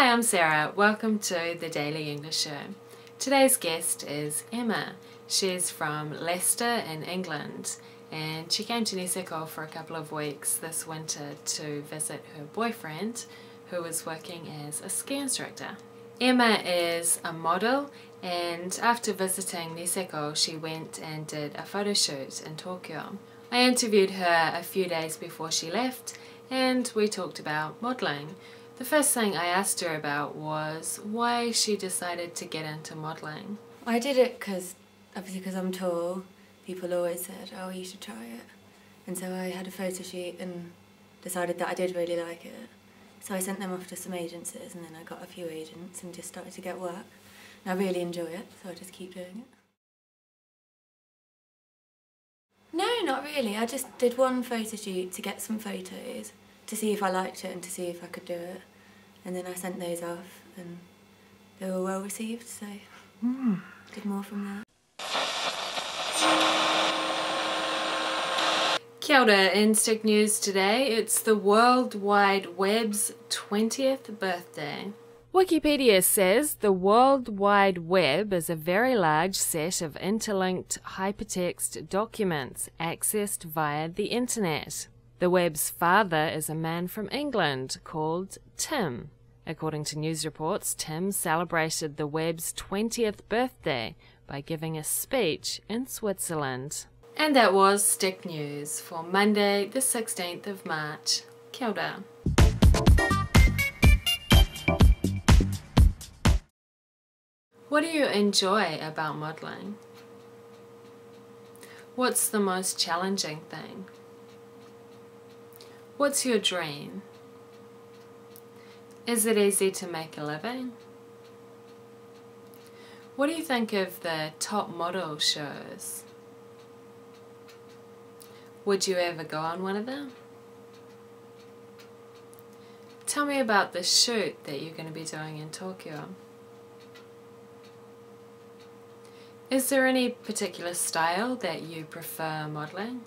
Hi, I'm Sarah. Welcome to the Daily English Show. Today's guest is Emma. She's from Leicester in England and she came to Niseko for a couple of weeks this winter to visit her boyfriend who was working as a ski instructor. Emma is a model and after visiting Niseko she went and did a photo shoot in Tokyo. I interviewed her a few days before she left and we talked about modelling. The first thing I asked her about was why she decided to get into modelling. I did it because I'm tall. People always said, oh, you should try it. And so I had a photo shoot and decided that I did really like it. So I sent them off to some agencies and then I got a few agents and just started to get work. And I really enjoy it, so I just keep doing it. No, not really. I just did one photo shoot to get some photos, to see if I liked it and to see if I could do it. And then I sent those off and they were well received, so did more from that. Kia ora, in Stick News today, it's the World Wide Web's 20th birthday. Wikipedia says the World Wide Web is a very large set of interlinked hypertext documents accessed via the internet. The web's father is a man from England called Tim. According to news reports, Tim celebrated the web's 20th birthday by giving a speech in Switzerland. And that was Stick News for Monday, the 16th of March. Kia ora. What do you enjoy about modelling? What's the most challenging thing? What's your dream? Is it easy to make a living? What do you think of the top model shows? Would you ever go on one of them? Tell me about the shoot that you're going to be doing in Tokyo. Is there any particular style that you prefer modelling?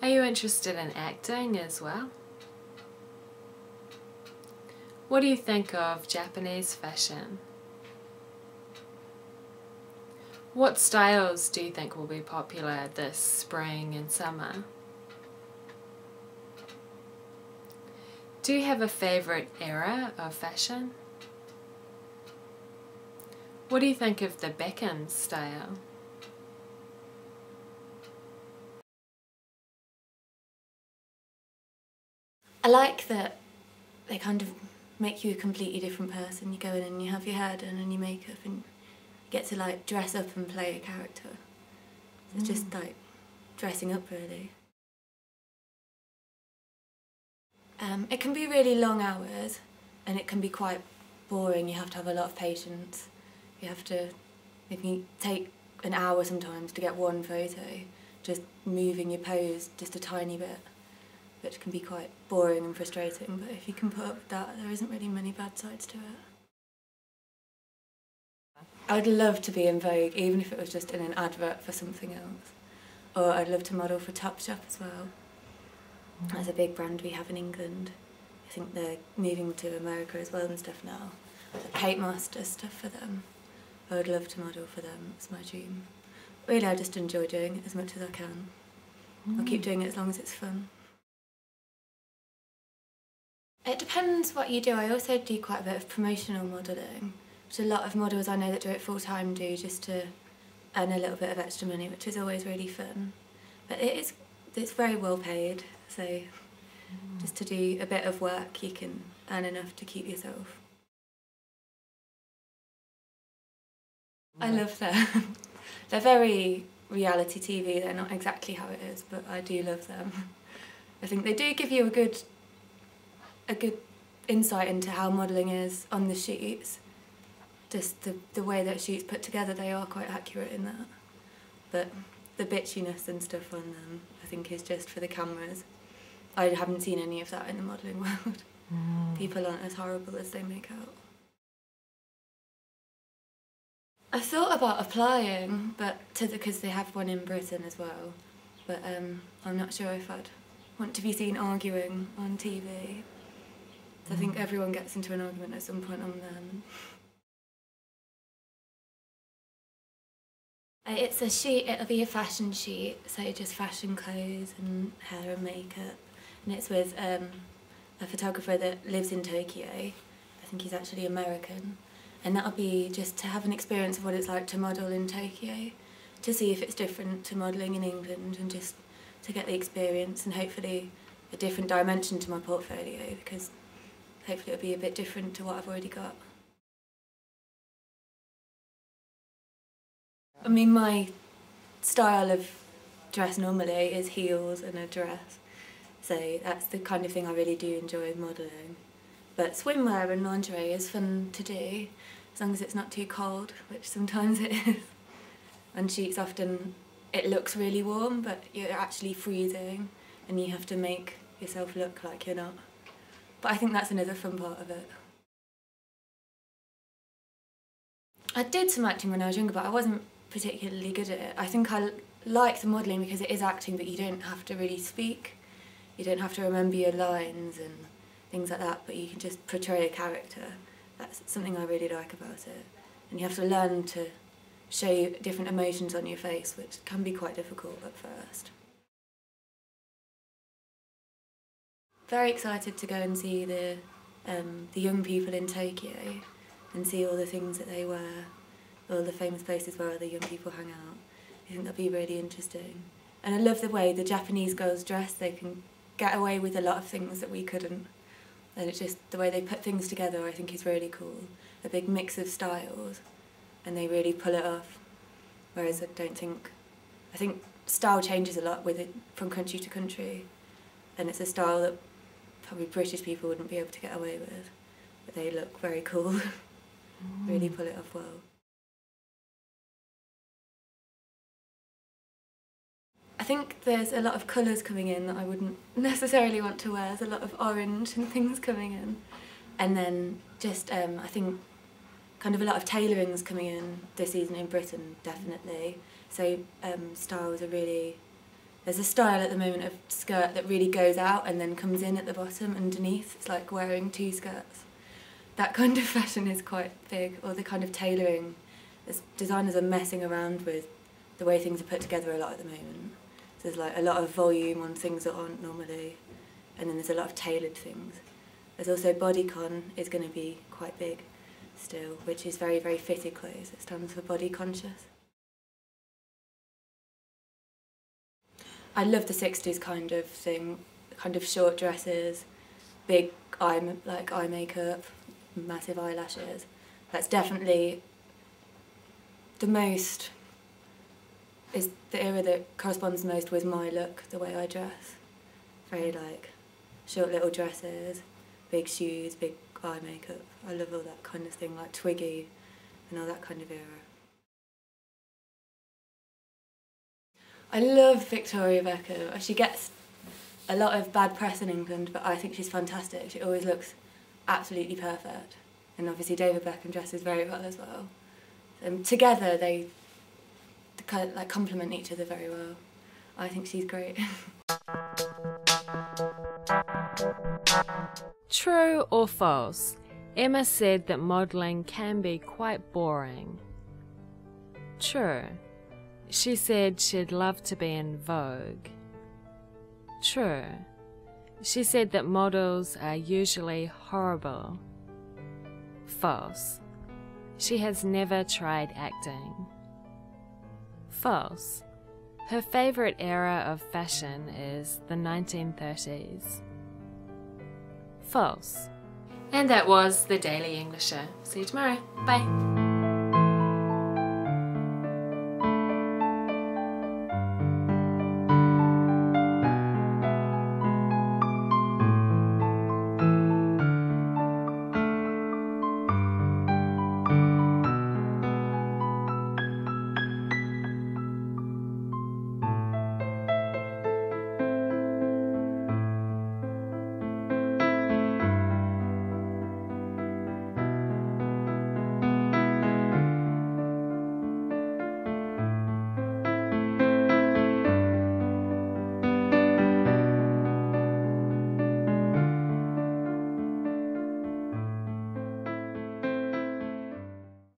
Are you interested in acting as well? What do you think of Japanese fashion? What styles do you think will be popular this spring and summer? Do you have a favourite era of fashion? What do you think of the Beckhams style? I like that they kind of make you a completely different person. You go in and you have your hair done and your makeup and you get to like dress up and play a character. It's just like dressing up really. It can be really long hours and it can be quite boring. You have to have a lot of patience. You have to, if you take an hour sometimes to get one photo, just moving your pose just a tiny bit, which can be quite boring and frustrating, but if you can put up with that, there isn't really many bad sides to it. I'd love to be in Vogue, even if it was just in an advert for something else. Or I'd love to model for Topshop as well. That's a big brand we have in England. I think they're moving to America as well and stuff now. The Kate Moss does stuff for them. I would love to model for them, it's my dream. Really, I just enjoy doing it as much as I can. I'll keep doing it as long as it's fun. It depends what you do. I also do quite a bit of promotional modelling, which a lot of models I know that do it full time do just to earn a little bit of extra money, which is always really fun. But it's very well paid, so just to do a bit of work you can earn enough to keep yourself. I love them. They're very reality TV, they're not exactly how it is, but I do love them. I think they do give you a good insight into how modelling is on the shoots. Just the way that shoots put together, they are quite accurate in that. But the bitchiness and stuff on them, I think, is just for the cameras. I haven't seen any of that in the modelling world. People aren't as horrible as they make out. I thought about applying, but because they have one in Britain as well. But I'm not sure if I'd want to be seen arguing on TV. So I think everyone gets into an argument at some point on them. It's a sheet, it'll be a fashion sheet, so just fashion clothes and hair and makeup. And it's with a photographer that lives in Tokyo. I think he's actually American. And that'll be just to have an experience of what it's like to model in Tokyo, to see if it's different to modelling in England, and just to get the experience and hopefully a different dimension to my portfolio, because hopefully it'll be a bit different to what I've already got. I mean, my style of dress normally is heels and a dress, so that's the kind of thing I really do enjoy modelling. But swimwear and lingerie is fun to do, as long as it's not too cold, which sometimes it is. On sheets often it looks really warm, but you're actually freezing and you have to make yourself look like you're not. But I think that's another fun part of it. I did some acting when I was younger, but I wasn't particularly good at it. I think I like the modelling because it is acting, but you don't have to really speak. You don't have to remember your lines and things like that, but you can just portray a character. That's something I really like about it. And you have to learn to show different emotions on your face, which can be quite difficult at first. Very excited to go and see the young people in Tokyo and see all the things that they wear, all the famous places where other young people hang out. I think that'll be really interesting. And I love the way the Japanese girls dress. They can get away with a lot of things that we couldn't. And it's just the way they put things together, I think, is really cool. A big mix of styles, and they really pull it off. Whereas I think style changes a lot with it from country to country, and it's a style that probably British people wouldn't be able to get away with, but they look very cool. Really pull it off well. I think there's a lot of colours coming in that I wouldn't necessarily want to wear. There's a lot of orange and things coming in. And then just, I think, kind of a lot of tailoring's coming in this season in Britain, definitely. So styles are really... There's a style at the moment of skirt that really goes out and then comes in at the bottom underneath. It's like wearing two skirts. That kind of fashion is quite big, or the kind of tailoring. Designers are messing around with the way things are put together a lot at the moment. So there's like a lot of volume on things that aren't normally, and then there's a lot of tailored things. There's also bodycon is going to be quite big still, which is very, very fitted clothes. It stands for body conscious. I love the 60s kind of thing, kind of short dresses, big eye makeup, massive eyelashes. That's definitely the most, is the era that corresponds most with my look, the way I dress. Very like short little dresses, big shoes, big eye makeup. I love all that kind of thing, like Twiggy and all that kind of era. I love Victoria Beckham. She gets a lot of bad press in England, but I think she's fantastic. She always looks absolutely perfect. And obviously David Beckham dresses very well as well. Together they kind of like complement each other very well. I think she's great. True or false? Emma said that modelling can be quite boring. True. She said she'd love to be in Vogue. True. She said that models are usually horrible. False. She has never tried acting. False. Her favourite era of fashion is the 1930s. False. And that was the Daily Englisher. See you tomorrow. Bye.